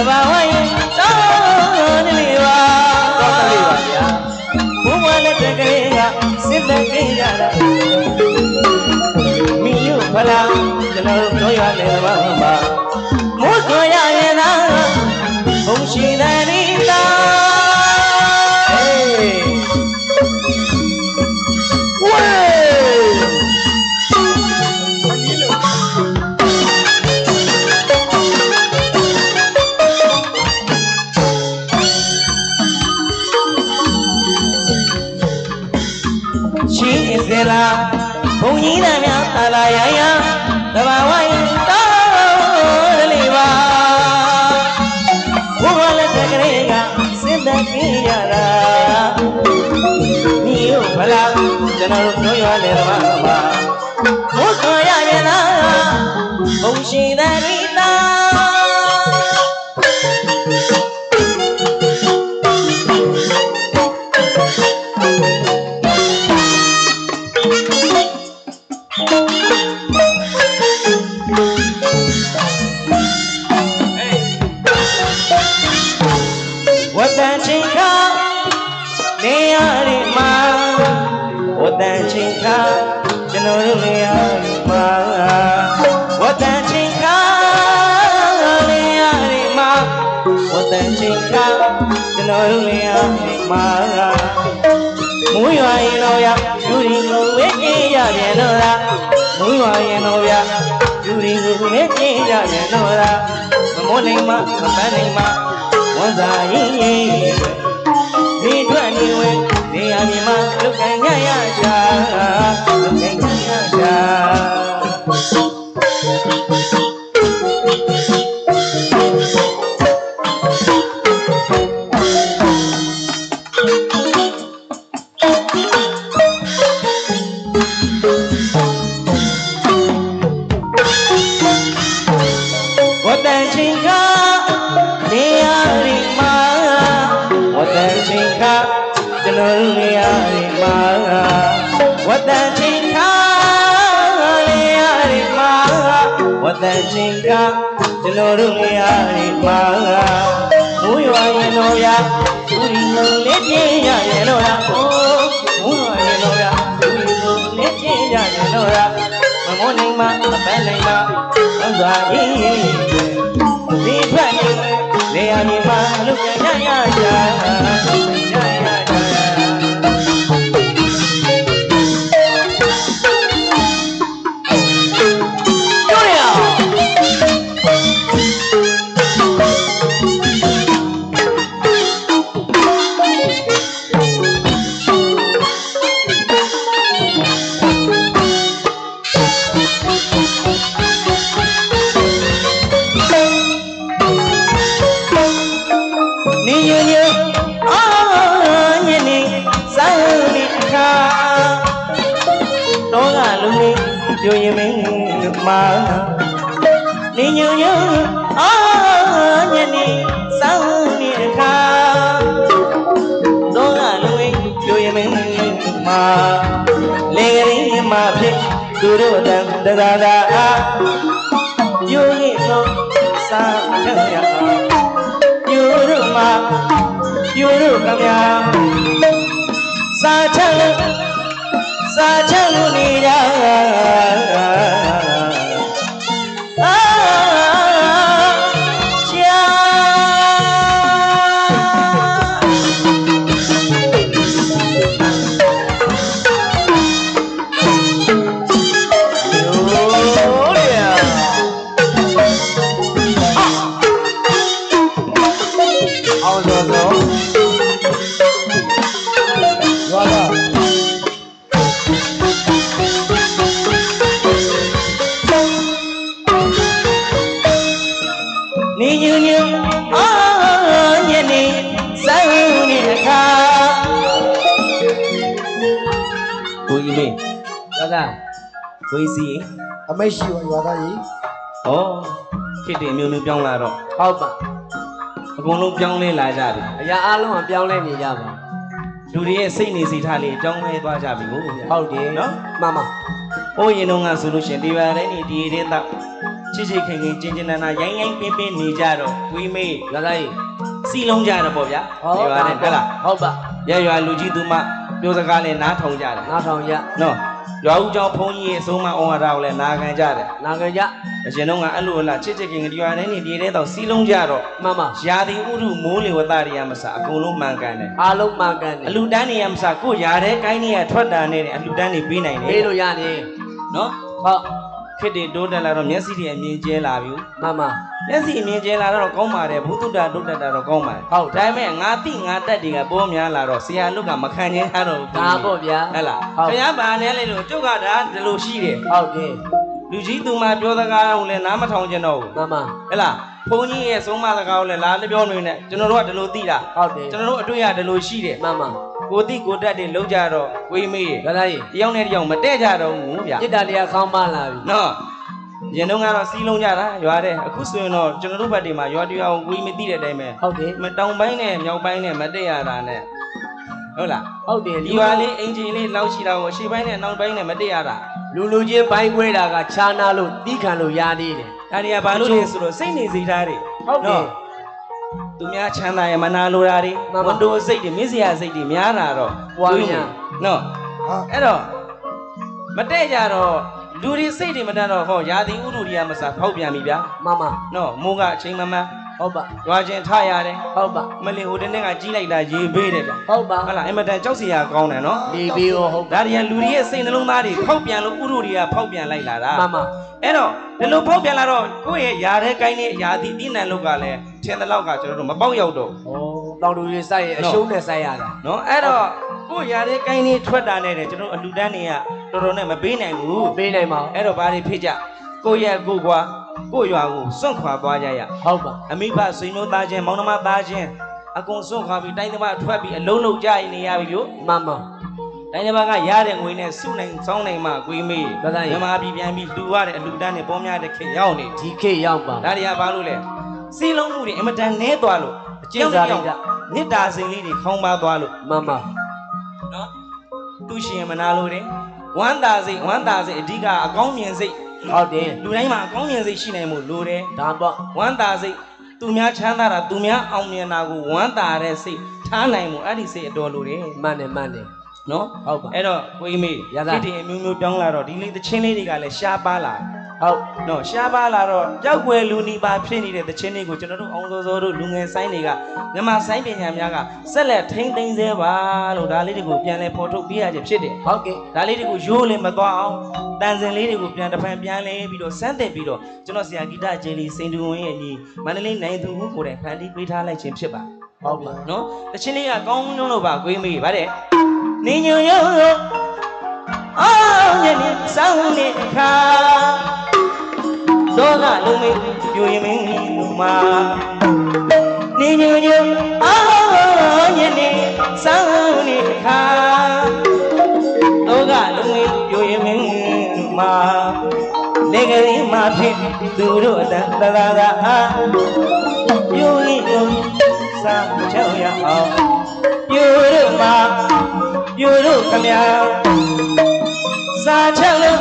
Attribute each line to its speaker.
Speaker 1: ဘာဝရင်တော်တယ်ပါတော်တယ်ပါဗျာဘုရားလက်တကလေးကစစ်သက်ကြရတာမိယုဖလားကျွန်တော်တို့ပြောရတယ်ဘာမှမိုးဆိုရရင်သာဘုံရှိတဲ့ရိတာဝေးချင်းစလာဘုံကြီးသားများသာလာရရတဘာဝရင်တော်လေးပါဘုရားလက်ထက်ကလေးကစစ်သက်ကြရတာမိယုဖလားကျွန်တော်တို့ပြောရတယ်တဘာဝဘုဆိုရရင်သာဘုံရှိတဲ့ရိတာဝတ္တချင်းခနေရရီမာဝတ္တချင်းခကျွန်တော်တို့နေရရီမာဝတ္တချင်းခနေရရီမာဝတ္တချင်းခကျွန်တော်တို့နေရရီမာမူရွာရင်တော့ရယူရီကိုဝေးကြည့်ရပြန်တော့လားမူရွာရင်တော့ရယူရီကိုဝေးကြည့်ရပြန်တော့လားမမိုးနိုင်မမပန်းနိုင်မဝန်စာရင်ဒီအတွက်နေဝင်နေရာမြေမှာလုတ်ကန်ရရချာလုတ်ကန်ရရချာဝတ္တချင်းကနေရာရီမာဝတ္တချင်းခကျွန်တော်တို့နေရာရီမာဝတ္တချင်းခနေရာရီမာဝတ္တချင်းခကျွန်တော်တို့နေရာရီမာမူရွာရင်တော့ရသူဒီလုံးလေးပြင်းရရင်တော့လားမူရွာရင်တော့ရသူဒီလုံးလေးပြင်းရရင်တော့လားမမိုးနိုင်မမပန်းနိုင်မဝန်စွာရင်ဒီထွက်နေရာမြေမှာလုတ်ရရရရရပြောရင်မင်းမာနေညညညနေစောင်းနေအခါတော့ကလူဝင်ပြောရင်မင်းမာလေကလေးမှာဖြစ်သူတို့တန်တသာသာပြောရင်တော့စားချင်ရပြောတို့မှာပြောတို့ကမြာစားချင်လို့နေရနေညညညနေစောင်းနေအခါကိုကြီးမေသာသာကိုကြီးစီ
Speaker 2: အမိတ်ရှိရွာသားကြီး
Speaker 1: ဩခေတ္တမျိုးမျိုးပြောင်းလာတော့
Speaker 2: ဟုတ်ပါ
Speaker 1: အကုန်လုံးပြောင်းလဲလာကြပြီ
Speaker 2: အရာအလုံးကပြောင်းလဲနေကြပါ
Speaker 1: လူတွေရဲ့စိတ်နေစိတ်ထားလေးပြောင်းလဲသွားကြပြီကို
Speaker 2: ဟုတ်တယ်
Speaker 1: နော်
Speaker 2: မှန်ပါ
Speaker 1: ဟိုရင်တော့ကဆိုလို့ရှင်ဒီပါတိုင်းဒီရင်တော့ ချစ်ချစ်ခင်ခင်ကျင်ကျင်နာနာရိုင်းရိုင်းပင်းပင်းနေကြတော့ဝီမေး
Speaker 2: ရွာသားကြီး
Speaker 1: စီလုံးကြတော့ပေါ့ဗျာရွာနဲ့ဟုတ်လား
Speaker 2: ဟုတ်ပါ
Speaker 1: ရွာလူကြီးသူမပြောစကားနဲ့နားထောင်ကြတယ်
Speaker 2: နားထောင်ရ
Speaker 1: နော်ရွာဦးကျောင်းဘုန်းကြီးရဲ့အဆုံးမဩဝါဒကိုလည်းနာခံကြတယ်
Speaker 2: နာကြကြ
Speaker 1: အရှင်တို့ကအဲ့လိုလားချစ်ချစ်ခင်ခင်ရွာနဲ့နေဒီတဲ့တော့စီလုံးကြတော့
Speaker 2: မှန်ပါ
Speaker 1: ရာသီဥတုမိုးလေဝသတွေကမစအကုန်လုံးမှန်ကန်တယ်
Speaker 2: အားလုံးမှန်ကန်တယ်
Speaker 1: အလူတန်းနေရမစကိုရာတဲ့ကိုင်းနေရထွက်တာနဲ့အလူတန်းနေပေးနိုင်တယ်
Speaker 2: ပေးလို့ရတယ်
Speaker 1: နော်
Speaker 2: ဟုတ်
Speaker 1: ခစ်တွေတိုးတက်လာတော့မျက်စိတွေအမြင်ကျဲလာပြီ
Speaker 2: မှန်ပါ
Speaker 1: မျက်စိအမြင်ကျဲလာတော့ကောင်းပါတယ်ဘုသူတ္တတိုးတက်တာတော့ကောင်းပါတယ်
Speaker 2: ဟုတ်
Speaker 1: ဒါပေမဲ့ငါတိငါတက်တွေကပေါ်များလာတော့ဆရာလုကမခံချင်းရတော့
Speaker 2: ဒါပေါ့ဗျာ
Speaker 1: ဟဲ့လား
Speaker 2: ဟုတ်
Speaker 1: ခင်ဗျားဗာနဲ့လေလို့ကျုပ်ကဒါဒီလိုရှိတယ်
Speaker 2: ဟုတ်တယ်
Speaker 1: လူကြီးသူမပြောစကားကိုလည်းနားမထောင်ကြတော့ဘူး
Speaker 2: မှန်ပါ
Speaker 1: ဟဲ့လားဘုန်းကြီးရဲ့ဆုံးမစကားကိုလည်းလာလည်းပြောနေနဲ့ကျွန်တော်တို့ကဒီလိုသိတာ
Speaker 2: ဟုတ်တယ်
Speaker 1: ကျွန်တော်တို့အတွေ့အဒီလိုရှိတယ်
Speaker 2: မှန်ပါ
Speaker 1: ကိုတိကိုတက်တွေလုံးကြတော့ဝေးမေး
Speaker 2: ရွာသားကြီး
Speaker 1: တယောက်နဲ့တယောက်မတည့်ကြတော့ဘူးဗျ
Speaker 2: จิตတရားခေါင်းမလာပြီ
Speaker 1: နော်ရင်တော့ကတော့စီးလုံးကြတာရွာတဲ့အခုဆိုရင်တော့ကျွန်တော်တို့ဘက်တွေမှာရွာတရားကိုဝေးမသိတဲ့အတိုင်းပဲ
Speaker 2: ဟုတ်တယ်
Speaker 1: မတောင်ပိုင်းနဲ့မြောက်ပိုင်းနဲ့မတည့်ရတာနဲ့ဟုတ်လား
Speaker 2: ဟုတ်တယ်
Speaker 1: ဒီရွာလေးအင်ဂျင်လေးလောက်ရှိတာကိုအရှေ့ပိုင်းနဲ့အနောက်ပိုင်းနဲ့မတည့်ရတာ
Speaker 2: လူချင်းပိုင်းခွဲတာကခြားနာလို့တီးခံလို့ရသေးတယ်
Speaker 1: ဒါတွေကဘာလို့လဲဆိုတော့စိတ်နေစိတ်ထားတွေ
Speaker 2: ဟုတ်တယ်
Speaker 1: သူများချမ်းသာရမနာလိုတာတွေ
Speaker 2: မှန်ပါ
Speaker 1: ဝန်တိုစိတ်တွေမစ္စရာစိတ်တွေများတာတော့
Speaker 2: ပွားများ
Speaker 1: နော်
Speaker 2: ဟာ
Speaker 1: အဲ့တော့မတည့်ကြတော့လူတွေစိတ်တွေမတတ်တော့ဟောရာသီဥတုတွေကမစားဖောက်ပြန်ပြီဗျာ
Speaker 2: မှန်ပါ
Speaker 1: နော်မိုးကအချိန်မမှန်
Speaker 2: ဟုတ်ပါ
Speaker 1: ရွာချင်းထရတယ်
Speaker 2: ဟုတ်ပါ
Speaker 1: မလင်ဟိုတနေ့ကကြီးလိုက်တာရေပေးတယ်ဗျ
Speaker 2: ဟုတ်ပါ
Speaker 1: ဟုတ်လားအင်မတန်ကြောက်စရာကောင်းတယ်နော်
Speaker 2: ဒီပြီးရောဟုတ်
Speaker 1: ဒါတွေကလူတွေရဲ့စိတ်နှလုံးသားတွေဖောက်ပြန်လို့ဥရုတွေကဖောက်ပြန်လိုက်လာတာ
Speaker 2: မှန်ပါ
Speaker 1: အဲ့တော့ဒီလိုဖောက်ပြန်လာတော့ကိုယ့်ရဲ့ຢာတဲ့ကိုင်းနဲ့ຢာတိတိနံလောက်ကလည်းထင်တဲ့လောက်ကကျွန်တော်တို့မပေါက်ရောက်တော့
Speaker 2: ဩတောင်တူရေးစိုက်ရဲ့အရှုံးနဲ့စိုက်ရတာ
Speaker 1: နော်အဲ့တော့ကိုယ့်ຢာတဲ့ကိုင်းနဲ့ထွက်တာနဲ့ကျွန်တော်အလူတန်းတွေကတော်တော်နဲ့မပေးနိုင်ဘူး
Speaker 2: ပေးနိုင်ပါ
Speaker 1: အဲ့တော့ဘာတွေဖြစ်ကြကိုယ့်ရဲ့ကိုယ်ကွာကိုယ့်ရွာကိုစွန့်ခွာသွားကြရ
Speaker 2: ဟုတ်ပါ
Speaker 1: အမိဘဆွေမျိုးသားချင်းမောင်နှမသားချင်းအကုန်စွန့်ခွာပြီးတိုင်းသမားထွက်ပြီးအလုံးလုံးကြရင်နေရပြီလို့
Speaker 2: မှန်ပါ
Speaker 1: တိုင်းသမားကရတဲ့ငွေနဲ့စုနိုင်စောင်းနိုင်မှကိုေးမေး
Speaker 2: ဒါသာရင်
Speaker 1: မြန်မာပြည်ပြန်ပြီးလူရတဲ့အလူတန်းနဲ့ပေါများတဲ့ခေတ်ရောက်နေ
Speaker 2: ဒီခေတ်ရောက်ပါ
Speaker 1: ဒါတွေကဘာလို့လဲစီလုံးမှုတွေအင်မတန်နဲသွားလို့
Speaker 2: အကျဉ်းစားတွေက
Speaker 1: မေတ္တာစိန်လေးတွေခေါင်းပါသွားလို့
Speaker 2: မှန်ပါ
Speaker 1: နော်သူရှင်မနာလို့တယ်ဝမ်းသာစိတ်အဓိကအကောင်းမြင်စိတ်
Speaker 2: ဟုတ်တယ်
Speaker 1: လူတိုင်းမှာအကောင်းမြင်စိတ်ရှိနိုင်မှုလိုတယ်
Speaker 2: ဒါပေါ့
Speaker 1: ဝမ်းသာစိတ်သူများချမ်းသာတာသူများအောင်မြင်တာကိုဝမ်းသာတဲ့စိတ်ထားနိုင်မှုအဲ့ဒီစိတ်အတော်လိုတယ်
Speaker 2: မှန်တယ်မှန်တယ်
Speaker 1: နော်
Speaker 2: ဟုတ်ပါ
Speaker 1: အဲ့တော့ကိုကြီးမေး
Speaker 2: ရသား
Speaker 1: ဒီအမျိုးမျိုးပြောင်းလာတော့ဒီလေးသချင်းလေးတွေကလည်းရှားပါလာ
Speaker 2: ဟုတ်
Speaker 1: နော်ရှားပါလာတော့ကြောက်ွယ်လူနီပါဖြစ်နေတဲ့သချင်းလေးကိုကျွန်တော်တို့အောင်စောစောတို့လူငယ်ဆိုင်တွေကမြန်မာဆိုင်ပညာများကဆက်လက်ထိမ့်သိမ်းသေးပါလို့ဒါလေးတွေကိုပြန်လဲဖော်ထုတ်ပြရခြင်းဖြစ်တယ်
Speaker 2: ဟုတ်ကဲ့
Speaker 1: ဒါလေးတွေကိုရိုးလင်းမသွားအောင်တန်စင်လေးတွေကိုပြန်တစ်ဖန်ပြန်လဲပြီးတော့စမ်းသစ်ပြီးတော့ကျွန်တော်ဆရာဂီတဂျယ်လီစိန်တူဝင်းရဲ့ညီမန္တလေးနိုင်သူဦးကိုယ်တိုင်ဖန်တီးပေးထားလိုက်ခြင်းဖြစ်ပါ
Speaker 2: ဟုတ်ပါ
Speaker 1: နော်တချင်းလေးကကောင်းလုံးလို့ပါကိုင်းမေးဗါတဲ့နေညွန်ရောအောင်ညနေစောင်းနေခါသောကလုံးမေးပြိုရင်မင်းလူမာနေညွန်ရောအောင်ညနေစောင်းနေခါသောကလုံးမေးပြိုရင်မင်းလူမာလေကလေးမဖြစ်သူတို့အတန်တသာသာပြိုရင်စာချောက်ရအောင်ပြိုတို့မှာပြိုတို့ခမစာချောက်လို့